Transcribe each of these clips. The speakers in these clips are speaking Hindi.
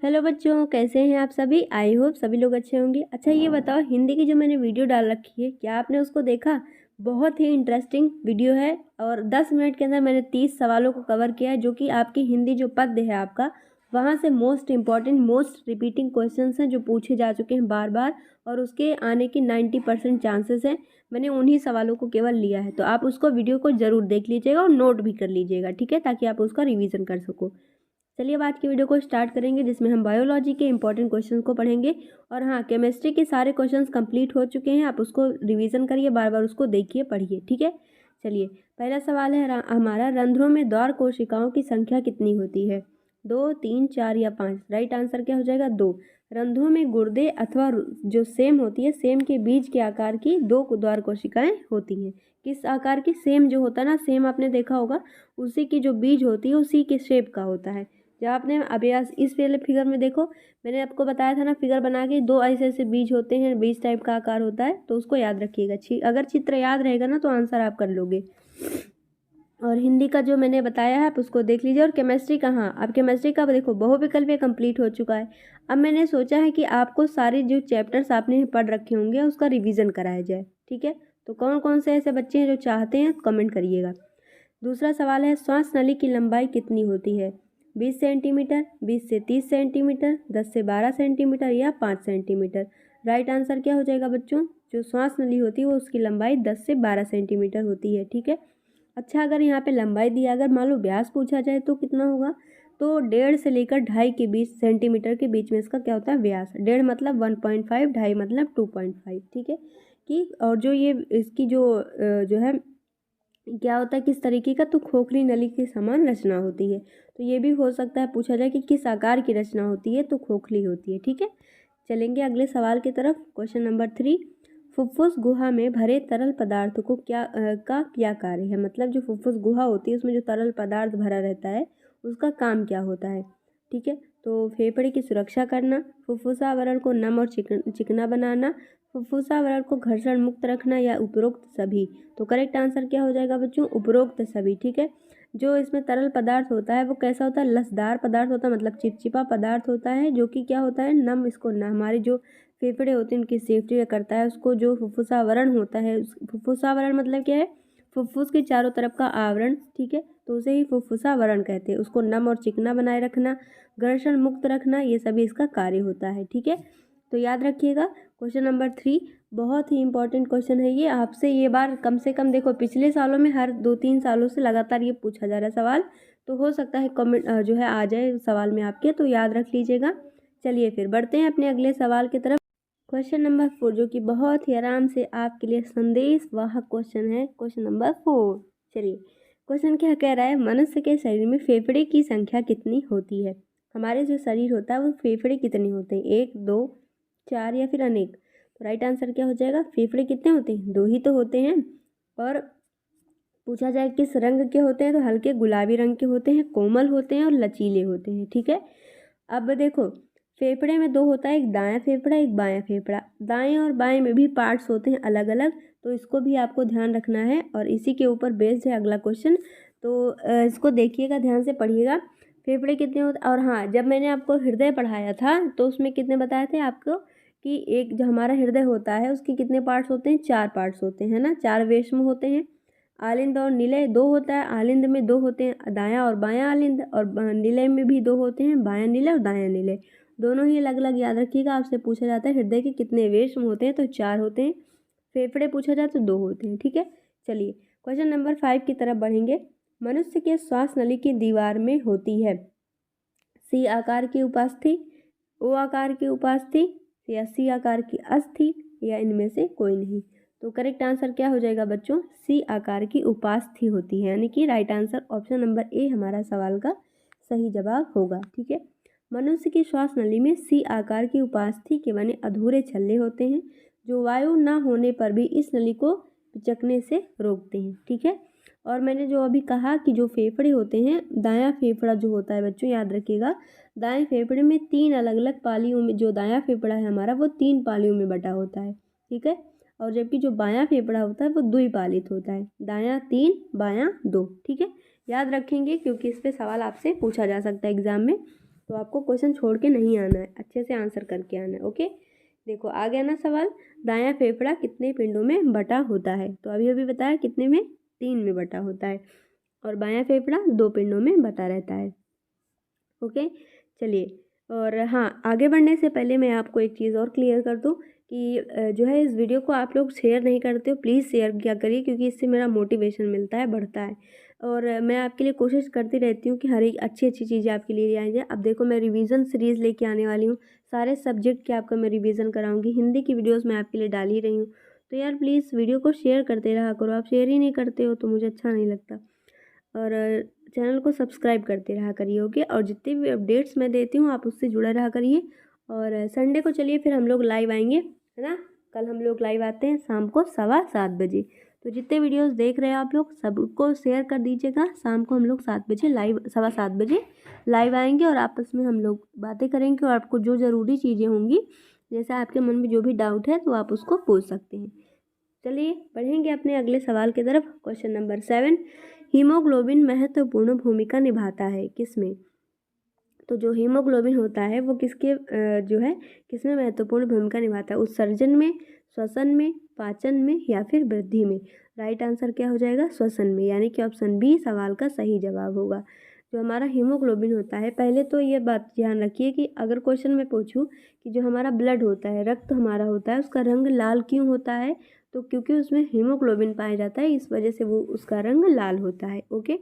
हेलो बच्चों, कैसे हैं आप सभी। आई होप सभी लोग अच्छे होंगे। अच्छा ये बताओ, हिंदी की जो मैंने वीडियो डाल रखी है, क्या आपने उसको देखा। बहुत ही इंटरेस्टिंग वीडियो है और 10 मिनट के अंदर मैंने 30 सवालों को कवर किया है, जो कि आपकी हिंदी जो पद्य है आपका, वहाँ से most important most repeating questions हैं जो पूछे जा चुके हैं बार बार, और उसके आने की 90% चांसेस हैं। मैंने उन्हीं सवालों को केवल लिया है, तो आप उसको वीडियो को ज़रूर देख लीजिएगा और नोट भी कर लीजिएगा, ठीक है, ताकि आप उसका रिवीजन कर सको। चलिए अब आज की वीडियो को स्टार्ट करेंगे, जिसमें हम बायोलॉजी के इंपॉर्टेंट क्वेश्चंस को पढ़ेंगे। और हाँ, केमिस्ट्री के सारे क्वेश्चंस कंप्लीट हो चुके हैं, आप उसको रिवीजन करिए, बार बार उसको देखिए पढ़िए, ठीक है। चलिए पहला सवाल है हमारा, रंध्रों में द्वार कोशिकाओं की संख्या कितनी होती है। 2, 3, 4 या 5। राइट आंसर क्या हो जाएगा, 2। रंध्रों में गुर्दे अथवा जो सेम होती है, सेम के बीज के आकार की 2 द्वार कोशिकाएं होती हैं। किस आकार की, सेम जो होता है ना, सेम आपने देखा होगा, उसी की जो बीज होती है उसी के शेप का होता है। जब आपने अभी इस वाले फिगर में देखो, मैंने आपको बताया था ना, फिगर बना के 2 ऐसे ऐसे बीज होते हैं, बीज टाइप का आकार होता है, तो उसको याद रखिएगा। अगर चित्र याद रहेगा ना तो आंसर आप कर लोगे। और हिंदी का जो मैंने बताया है आप उसको देख लीजिए। और केमिस्ट्री का, हाँ, अब केमिस्ट्री का देखो बहुविकल्पीय कंप्लीट हो चुका है। अब मैंने सोचा है कि आपको सारे जो चैप्टर्स आपने पढ़ रखे होंगे उसका रिवीजन कराया जाए, ठीक है। तो कौन कौन से ऐसे बच्चे हैं जो चाहते हैं, कमेंट करिएगा। दूसरा सवाल है, श्वास नली की लंबाई कितनी होती है। 20 सेंटीमीटर, 20 से 30 सेंटीमीटर, 10 से 12 सेंटीमीटर या 5 सेंटीमीटर। राइट आंसर क्या हो जाएगा बच्चों, जो श्वास नली होती है वो उसकी लंबाई 10 से 12 सेंटीमीटर होती है, ठीक है। अच्छा, अगर यहाँ पे लंबाई दिया, अगर मान लो व्यास पूछा जाए तो कितना होगा, तो 1.5 से लेकर 2.5 के बीच सेंटीमीटर के बीच में इसका क्या होता है, व्यास। 1.5 मतलब 1.5, 2.5 मतलब 2.5, ठीक है। कि और जो ये इसकी जो है क्या होता है, किस तरीके का, तो खोखली नली के समान रचना होती है। तो ये भी हो सकता है पूछा जाए कि किस आकार की रचना होती है, तो खोखली होती है, ठीक है। चलेंगे अगले सवाल की तरफ। क्वेश्चन नंबर 3, फुफ्फुस गुहा में भरे तरल पदार्थ को क्या कार्य है। मतलब जो फुफ्फुस गुहा होती है उसमें जो तरल पदार्थ भरा रहता है उसका काम क्या होता है, ठीक है। तो फेफड़े की सुरक्षा करना, फुफ्फुसावरण को नम और चिकना बनाना, फुफ्फुसावरण को घर्षण मुक्त रखना, या उपरोक्त सभी। तो करेक्ट आंसर क्या हो जाएगा बच्चों, उपरोक्त सभी, ठीक है। जो इसमें तरल पदार्थ होता है वो कैसा होता है, लसदार पदार्थ होता है, मतलब चिपचिपा पदार्थ होता है, जो कि क्या होता है, नम, इसको न हमारे जो फेफड़े होते हैं उनकी सेफ्टी करता है। उसको जो फुफ्फुसावरण होता है, फुफ्फुसावरण मतलब क्या है, फुफ्फुस के चारों तरफ का आवरण, ठीक है, तो उसे ही फुफ्फुसावरण कहते हैं। उसको नम और चिकना बनाए रखना, घर्षण मुक्त रखना, ये सभी इसका कार्य होता है, ठीक है। तो याद रखिएगा। क्वेश्चन नंबर 3 बहुत ही इंपॉर्टेंट क्वेश्चन है ये, आपसे ये बार कम से कम देखो, पिछले सालों में हर 2-3 सालों से लगातार ये पूछा जा रहा है सवाल, तो हो सकता है कमेंट जो है आ जाए सवाल में आपके, तो याद रख लीजिएगा। चलिए फिर बढ़ते हैं अपने अगले सवाल की तरफ। क्वेश्चन नंबर 4, जो कि बहुत ही आराम से आपके लिए संदेश वाहक क्वेश्चन है। क्वेश्चन नंबर 4, चलिए क्वेश्चन क्या कह रहा है, मनुष्य के शरीर में फेफड़े की संख्या कितनी होती है। हमारे जो शरीर होता है वो फेफड़े कितने होते हैं, 1, 2, 4 या फिर अनेक। तो राइट आंसर क्या हो जाएगा, फेफड़े कितने होते हैं, 2 ही तो होते हैं। और पूछा जाए किस रंग के होते हैं, तो हल्के गुलाबी रंग के होते हैं, कोमल होते हैं और लचीले होते हैं, ठीक है। अब देखो, फेफड़े में 2 होता है, एक दायां फेफड़ा एक बायां फेफड़ा। दाएं और बाएं में भी पार्ट्स होते हैं अलग अलग, तो इसको भी आपको ध्यान रखना है। और इसी के ऊपर बेस्ड है अगला क्वेश्चन, तो इसको देखिएगा, ध्यान से पढ़िएगा। फेफड़े कितने होते, और हाँ, जब मैंने आपको हृदय पढ़ाया था तो उसमें कितने बताए थे आपको, कि एक जो हमारा हृदय होता है उसके कितने पार्ट्स होते हैं, 4 पार्ट्स होते हैं ना, 4 वेश्म होते हैं। आलिंद और निलय 2 होता है, आलिंद में 2 होते हैं, दायां और बायां आलिंद, और निलय में भी 2 होते हैं, बायां निलय और दायां निलय, दोनों ही अलग अलग। याद रखिएगा, आपसे पूछा जाता है हृदय के कितने वेश्म होते हैं, तो 4 होते हैं। फेफड़े पूछा जाए तो 2 होते हैं, ठीक है। चलिए क्वेश्चन नंबर 5 की तरफ बढ़ेंगे। मनुष्य के श्वास नली की दीवार में होती है सी आकार की उपास्थि, ओ आकार की उपास्थि, या सी आकार की अस्थि, या इनमें से कोई नहीं। तो करेक्ट आंसर क्या हो जाएगा बच्चों, सी आकार की उपास्थि होती है, यानी कि right answer option number A हमारा सवाल का सही जवाब होगा, ठीक है। मनुष्य की श्वास नली में सी आकार की उपास्थि के बने अधूरे छल्ले होते हैं, जो वायु न होने पर भी इस नली को पिचकने से रोकते हैं, ठीक है। और मैंने जो अभी कहा कि जो फेफड़े होते हैं, दायां फेफड़ा जो होता है बच्चों, याद रखिएगा, दाएं फेफड़े में 3 अलग अलग पालियों में, जो दायां फेफड़ा है हमारा वो 3 पालियों में बटा होता है, ठीक है। और जबकि जो बायां फेफड़ा होता है वो द्विपालित होता है, दायां 3 बायां 2, ठीक है। याद रखेंगे क्योंकि इस पे सवाल आपसे पूछा जा सकता है एग्जाम में। तो आपको क्वेश्चन छोड़ के नहीं आना है, अच्छे से आंसर करके आना है। ओके, देखो आ गया ना सवाल, दायां फेफड़ा कितने पिंडों में बटा होता है? तो अभी अभी बताया कितने में, 3 में बटा होता है, और बायां फेफड़ा 2 पिंडों में बटा रहता है। ओके, चलिए, और हाँ, आगे बढ़ने से पहले मैं आपको एक चीज़ और क्लियर कर दूँ कि जो है इस वीडियो को आप लोग शेयर नहीं करते हो, प्लीज़ शेयर किया करिए, क्योंकि इससे मेरा मोटिवेशन मिलता है, बढ़ता है। और मैं आपके लिए कोशिश करती रहती हूँ कि हर एक अच्छी अच्छी चीज़ें आपके लिए आई जाए। अब देखो मैं रिवीजन सीरीज़ लेके आने वाली हूँ, सारे सब्जेक्ट के आपका मैं रिवीजन कराऊंगी, हिंदी की वीडियोज़ मैं आपके लिए डाल ही रही हूँ। तो यार प्लीज़ वीडियो को शेयर करते रहा करो, आप शेयर ही नहीं करते हो तो मुझे अच्छा नहीं लगता। और चैनल को सब्सक्राइब करते रहा करिए। ओके, और जितने भी अपडेट्स मैं देती हूँ आप उससे जुड़ा रहा करिए। और संडे को चलिए फिर हम लोग लाइव आएंगे, है ना। कल हम लोग लाइव आते हैं शाम को 7:15 बजे। तो जितने वीडियोस देख रहे हैं आप लोग सबको शेयर कर दीजिएगा। शाम को हम लोग 7 बजे लाइव, 7:15 बजे लाइव आएंगे और आपस में हम लोग बातें करेंगे। और आपको जो ज़रूरी चीज़ें होंगी, जैसे आपके मन में जो भी डाउट है तो आप उसको पूछ सकते हैं। चलिए बढ़ेंगे अपने अगले सवाल की तरफ। क्वेश्चन नंबर 7, हीमोग्लोबिन महत्वपूर्ण भूमिका निभाता है किसमें? तो जो हीमोग्लोबिन होता है वो किसके जो है किसमें महत्वपूर्ण भूमिका निभाता है? उत्सर्जन में, श्वसन में, पाचन में या फिर वृद्धि में? राइट आंसर क्या हो जाएगा? श्वसन में, यानी कि ऑप्शन बी सवाल का सही जवाब होगा। जो हमारा हीमोग्लोबिन होता है, पहले तो ये बात ध्यान रखिए कि अगर क्वेश्चन में पूछूं कि जो हमारा ब्लड होता है, रक्त हमारा होता है, उसका रंग लाल क्यों होता है? तो क्योंकि उसमें हीमोग्लोबिन पाया जाता है, इस वजह से वो उसका रंग लाल होता है। ओके,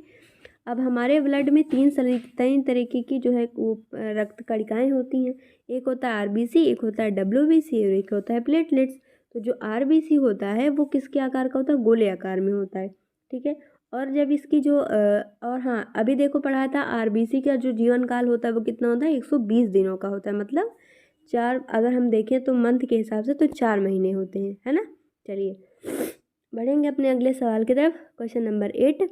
अब हमारे ब्लड में तीन तरीके की जो है वो रक्त कणिकाएं होती हैं। एक होता है आरबीसी, एक होता है डब्ल्यूबीसी और एक होता है प्लेटलेट्स। तो जो आरबीसी होता है वो किसके आकार का होता है? गोले आकार में होता है, ठीक है। और जब इसकी जो और हाँ, अभी देखो पढ़ा था आरबीसी का जो जीवन काल होता है वो कितना होता है? 120 दिनों का होता है, मतलब 4, अगर हम देखें तो मंथ के हिसाब से तो 4 महीने होते हैं, है ना। चलिए बढ़ेंगे अपने अगले सवाल की तरफ। क्वेश्चन नंबर 8,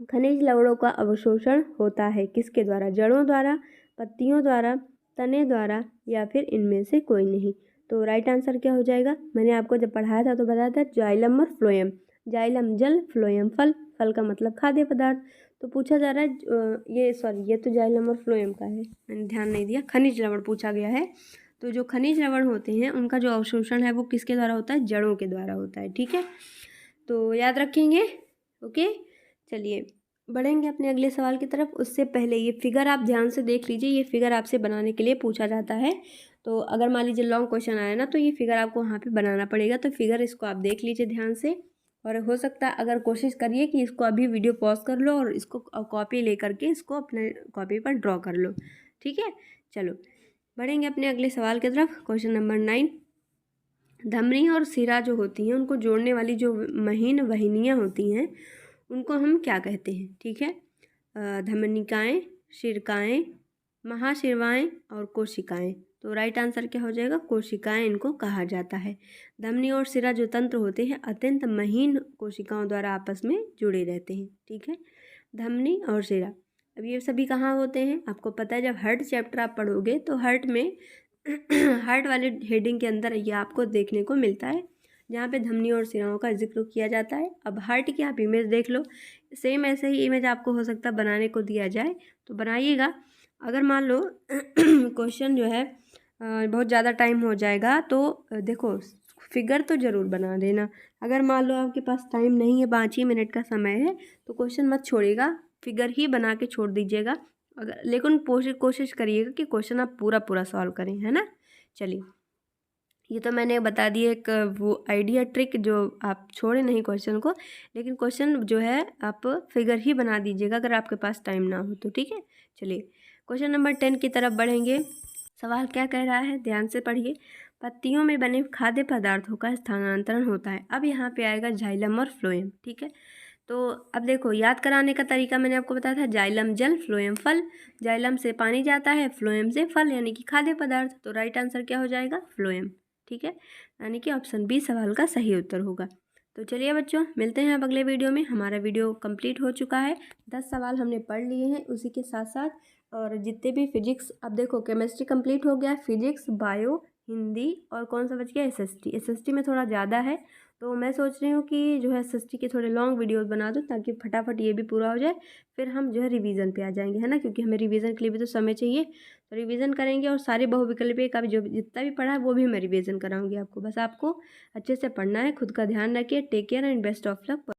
खनिज लवणों का अवशोषण होता है किसके द्वारा? जड़ों द्वारा, पत्तियों द्वारा, तने द्वारा या फिर इनमें से कोई नहीं? तो राइट आंसर क्या हो जाएगा? मैंने आपको जब पढ़ाया था तो बताया था जाइलम और फ्लोएम। जाइलम जल, फ्लोएम फल, फल का मतलब खाद्य पदार्थ। तो पूछा जा रहा है ये तो जाइलम और फ्लोएम का है, मैंने ध्यान नहीं दिया। खनिज लवण पूछा गया है। तो जो खनिज लवण होते हैं उनका जो अवशोषण है वो किसके द्वारा होता है? जड़ों के द्वारा होता है, ठीक है। तो याद रखेंगे। ओके, चलिए बढ़ेंगे अपने अगले सवाल की तरफ। उससे पहले ये फिगर आप ध्यान से देख लीजिए, ये फिगर आपसे बनाने के लिए पूछा जाता है। तो अगर मान लीजिए लॉन्ग क्वेश्चन आया ना तो ये फिगर आपको वहाँ पे बनाना पड़ेगा। तो फिगर इसको आप देख लीजिए ध्यान से, और हो सकता है अगर कोशिश करिए कि इसको अभी वीडियो पॉज कर लो और इसको कॉपी ले करके इसको अपने कॉपी पर ड्रॉ कर लो, ठीक है। चलो बढ़ेंगे अपने अगले सवाल की तरफ। क्वेश्चन नंबर 9, धमनी और सिरा जो होती हैं उनको जोड़ने वाली जो महीन वहिनियाँ होती हैं उनको हम क्या कहते हैं? ठीक है, धमनिकाएँ, शिरकाएँ, महाशिरवाएँ और कोशिकाएँ। तो राइट आंसर क्या हो जाएगा? कोशिकाएँ इनको कहा जाता है। धमनी और सिरा जो तंत्र होते हैं अत्यंत महीन कोशिकाओं द्वारा आपस में जुड़े रहते हैं, ठीक है। धमनी और सिरा, अब ये सभी कहाँ होते हैं? आपको पता है, जब हार्ट चैप्टर आप पढ़ोगे तो हार्ट में हार्ट वाले हेडिंग के अंदर ये आपको देखने को मिलता है, जहाँ पे धमनी और सिराओं का जिक्र किया जाता है। अब हार्ट की आप इमेज देख लो, सेम ऐसे ही इमेज आपको हो सकता है बनाने को दिया जाए तो बनाइएगा। अगर मान लो क्वेश्चन जो है बहुत ज़्यादा टाइम हो जाएगा तो देखो फिगर तो ज़रूर बना देना। अगर मान लो आपके पास टाइम नहीं है, 5 ही मिनट का समय है, तो क्वेश्चन मत छोड़िएगा, फिगर ही बना के छोड़ दीजिएगा। अगर लेकिन कोशिश करिएगा कि क्वेश्चन आप पूरा पूरा सॉल्व करें, है ना। चलिए ये तो मैंने बता दी एक वो आइडिया ट्रिक जो आप छोड़े नहीं क्वेश्चन को, लेकिन क्वेश्चन जो है आप फिगर ही बना दीजिएगा अगर आपके पास टाइम ना हो तो, ठीक है। चलिए क्वेश्चन नंबर 10 की तरफ बढ़ेंगे। सवाल क्या कह रहा है, ध्यान से पढ़िए। पत्तियों में बने खाद्य पदार्थों का स्थानांतरण होता है। अब यहाँ पे आएगा जाइलम और फ्लोएम, ठीक है। तो अब देखो याद कराने का तरीका मैंने आपको बताया था, जाइलम जल, फ्लोएम फल। जाइलम से पानी जाता है, फ्लोएम से फल यानी कि खाद्य पदार्थ। तो राइट आंसर क्या हो जाएगा? फ्लोएम, ठीक है, यानी कि ऑप्शन बी सवाल का सही उत्तर होगा। तो चलिए बच्चों मिलते हैं अब अगले वीडियो में। हमारा वीडियो कंप्लीट हो चुका है, 10 सवाल हमने पढ़ लिए हैं उसी के साथ साथ, और जितने भी फिजिक्स, अब देखो केमिस्ट्री कंप्लीट हो गया, फिजिक्स, बायो, हिंदी और कौन सा बच गया? एसएसटी। एसएसटी में थोड़ा ज़्यादा है तो मैं सोच रही हूँ कि जो है एसएसटी के थोड़े लॉन्ग वीडियोस बना दूँ ताकि फटाफट ये भी पूरा हो जाए, फिर हम जो है रिवीजन पे आ जाएंगे, है ना, क्योंकि हमें रिवीजन के लिए भी तो समय चाहिए। तो रिवीजन करेंगे और सारे बहुविकल्पीय का भी जो जितना भी पढ़ा है वो भी मैं रिवीजन कराऊंगी आपको। बस आपको अच्छे से पढ़ना है, खुद का ध्यान रखिए। Take care and best of luck.